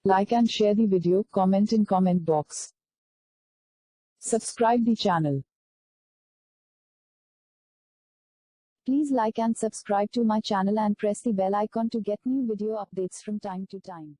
Like and share the video, comment in comment box. Subscribe the channel. Please like and subscribe to my channel and press the bell icon to get new video updates from time to time.